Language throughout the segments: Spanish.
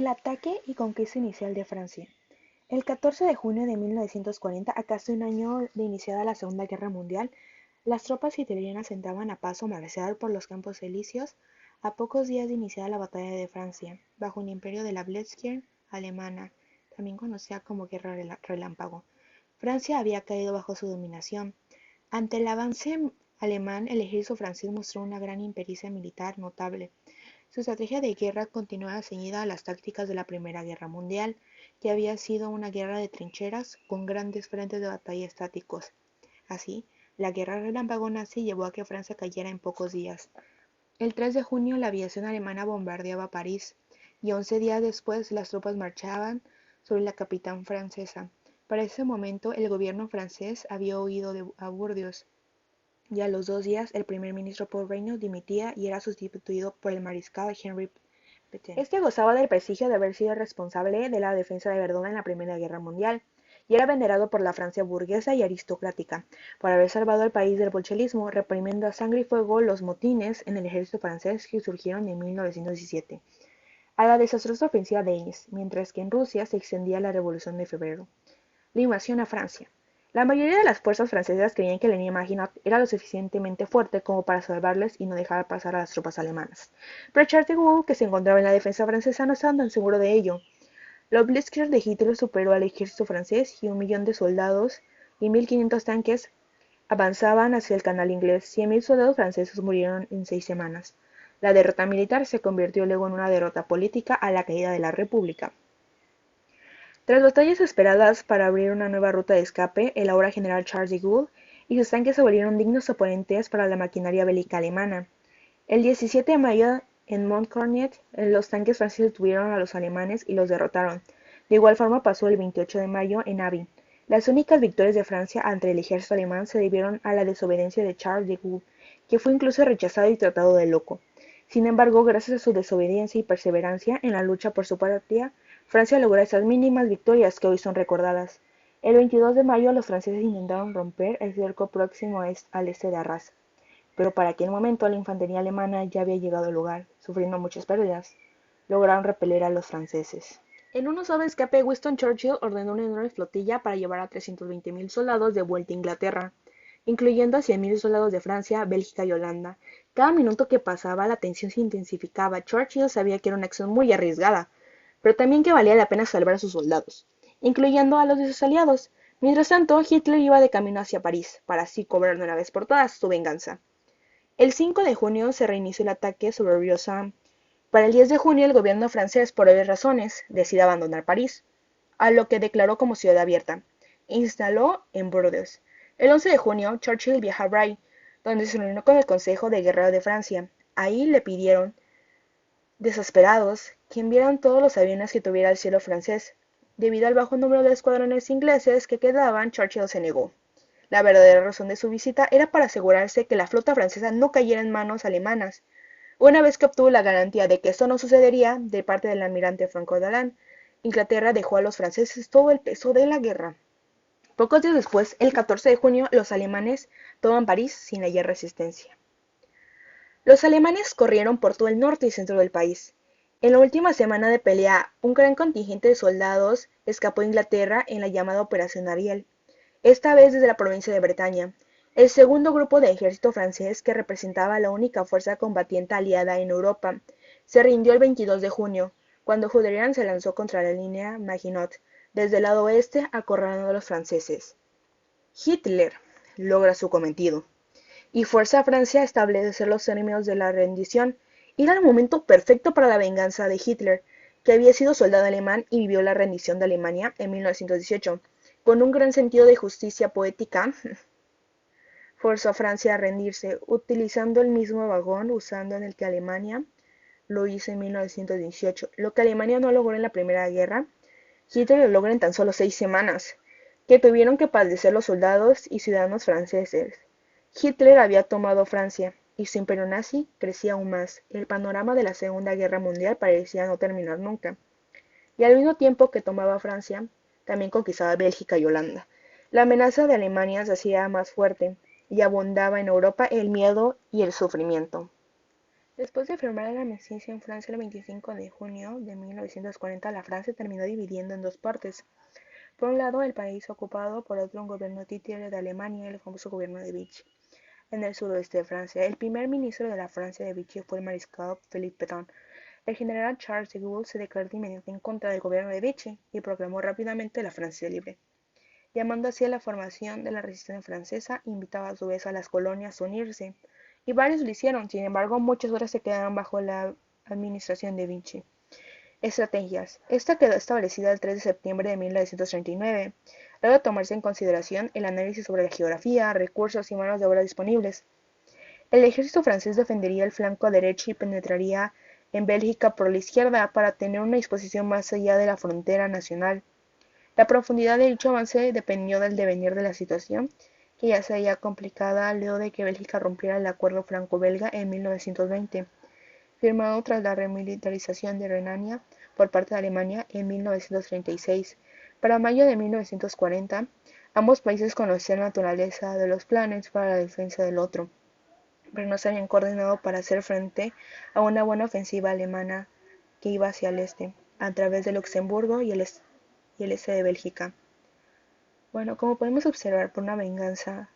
El ataque y conquista inicial de Francia. El 14 de junio de 1940, a casi un año de iniciada la Segunda Guerra Mundial, las tropas hitlerianas entraban a paso marcial por los Campos Elíseos a pocos días de iniciada la Batalla de Francia, bajo un imperio de la Blitzkrieg alemana, también conocida como Guerra Relámpago. Francia había caído bajo su dominación. Ante el avance alemán, el ejército francés mostró una gran impericia militar notable. Su estrategia de guerra continuaba ceñida a las tácticas de la Primera Guerra Mundial, que había sido una guerra de trincheras con grandes frentes de batalla estáticos. Así, la guerra relámpago nazi llevó a que Francia cayera en pocos días. El 3 de junio la aviación alemana bombardeaba París, y 11 días después las tropas marchaban sobre la capital francesa. Para ese momento el gobierno francés había huido a Burdeos, y a los 2 días el primer ministro Paul Reynaud dimitía y era sustituido por el mariscal Henri Pétain. Este gozaba del prestigio de haber sido responsable de la defensa de Verdun en la Primera Guerra Mundial, y era venerado por la Francia burguesa y aristocrática, por haber salvado al país del bolchevismo, reprimiendo a sangre y fuego los motines en el ejército francés que surgieron en 1917, a la desastrosa ofensiva de Amiens, mientras que en Rusia se extendía la Revolución de Febrero. La invasión a Francia. La mayoría de las fuerzas francesas creían que la línea Maginot era lo suficientemente fuerte como para salvarles y no dejar pasar a las tropas alemanas. Pero Charles de Gaulle, que se encontraba en la defensa francesa, no estaba tan seguro de ello. La Blitzkrieg de Hitler superó al ejército francés y 1 millón de soldados y 1.500 tanques avanzaban hacia el canal inglés. 100.000 soldados franceses murieron en 6 semanas. La derrota militar se convirtió luego en una derrota política a la caída de la República. Tras batallas esperadas para abrir una nueva ruta de escape, el ahora general Charles de Gaulle y sus tanques se volvieron dignos oponentes para la maquinaria bélica alemana. El 17 de mayo, en Montcornet, los tanques franceses detuvieron a los alemanes y los derrotaron. De igual forma pasó el 28 de mayo en Avin. Las únicas victorias de Francia ante el ejército alemán se debieron a la desobediencia de Charles de Gaulle, que fue incluso rechazado y tratado de loco. Sin embargo, gracias a su desobediencia y perseverancia en la lucha por su patria, Francia logró esas mínimas victorias que hoy son recordadas. El 22 de mayo los franceses intentaron romper el cerco próximo al este de Arras, pero para aquel momento la infantería alemana ya había llegado al lugar, sufriendo muchas pérdidas. Lograron repeler a los franceses. En un osado escape, Winston Churchill ordenó una enorme flotilla para llevar a 320.000 soldados de vuelta a Inglaterra, incluyendo a 100.000 soldados de Francia, Bélgica y Holanda. Cada minuto que pasaba, la tensión se intensificaba. Churchill sabía que era una acción muy arriesgada, pero también que valía la pena salvar a sus soldados, incluyendo a los de sus aliados. Mientras tanto, Hitler iba de camino hacia París, para así cobrar de una vez por todas su venganza. El 5 de junio se reinició el ataque sobre el río Somme. Para el 10 de junio el gobierno francés, por obvias razones, decide abandonar París, a lo que declaró como ciudad abierta, e instaló en Burdeos. El 11 de junio, Churchill viaja a Bray, donde se reunió con el Consejo de Guerra de Francia. Ahí le pidieron, desesperados, que enviaran todos los aviones que tuviera el cielo francés. Debido al bajo número de escuadrones ingleses que quedaban, Churchill se negó. La verdadera razón de su visita era para asegurarse que la flota francesa no cayera en manos alemanas. Una vez que obtuvo la garantía de que esto no sucedería de parte del almirante Franco-Darlan, Inglaterra dejó a los franceses todo el peso de la guerra. Pocos días después, el 14 de junio, los alemanes toman París sin hallar resistencia. Los alemanes corrieron por todo el norte y centro del país. En la última semana de pelea, un gran contingente de soldados escapó a Inglaterra en la llamada Operación Ariel, esta vez desde la provincia de Bretaña. El segundo grupo de ejército francés, que representaba la única fuerza combatiente aliada en Europa, se rindió el 22 de junio, cuando Guderian se lanzó contra la línea Maginot, desde el lado oeste, acorralando a los franceses. Hitler logra su cometido y fuerza a Francia a establecer los términos de la rendición. Era el momento perfecto para la venganza de Hitler, que había sido soldado alemán y vivió la rendición de Alemania en 1918. Con un gran sentido de justicia poética, forzó a Francia a rendirse, utilizando el mismo vagón usando en el que Alemania lo hizo en 1918. Lo que Alemania no logró en la Primera Guerra, Hitler lo logra en tan solo 6 semanas, que tuvieron que padecer los soldados y ciudadanos franceses. Hitler había tomado Francia, y su imperio nazi crecía aún más. El panorama de la Segunda Guerra Mundial parecía no terminar nunca. Y al mismo tiempo que tomaba Francia, también conquistaba Bélgica y Holanda. La amenaza de Alemania se hacía más fuerte, y abundaba en Europa el miedo y el sufrimiento. Después de firmar el armisticio en Francia el 25 de junio de 1940, la Francia terminó dividiendo en dos partes. Por un lado, el país ocupado, por otro, un gobierno títere de Alemania, el famoso gobierno de Vichy. En el suroeste de Francia, el primer ministro de la Francia de Vichy fue el mariscal Philippe Pétain. El general Charles de Gaulle se declaró de inmediato en contra del gobierno de Vichy y proclamó rápidamente la Francia libre. Llamando así a la formación de la resistencia francesa, invitaba a su vez a las colonias a unirse, y varios lo hicieron. Sin embargo, muchas otras se quedaron bajo la administración de Vichy. Estrategias. Esta quedó establecida el 3 de septiembre de 1939, luego de tomarse en consideración el análisis sobre la geografía, recursos y manos de obra disponibles. El ejército francés defendería el flanco derecho y penetraría en Bélgica por la izquierda para tener una disposición más allá de la frontera nacional. La profundidad de dicho avance dependió del devenir de la situación, que ya se veía complicada luego de que Bélgica rompiera el acuerdo franco-belga en 1920, firmado tras la remilitarización de Renania por parte de Alemania en 1936. Para mayo de 1940, ambos países conocían la naturaleza de los planes para la defensa del otro, pero no se habían coordinado para hacer frente a una buena ofensiva alemana que iba hacia el este, a través de Luxemburgo y el este de Bélgica. Bueno, como podemos observar, por una venganza,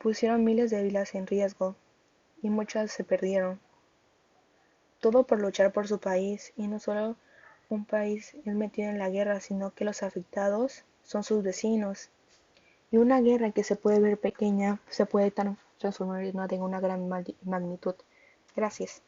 pusieron miles de vidas en riesgo y muchas se perdieron. Todo por luchar por su país, y no solo un país es metido en la guerra, sino que los afectados son sus vecinos. Y una guerra que se puede ver pequeña se puede transformar en una de una gran magnitud. Gracias.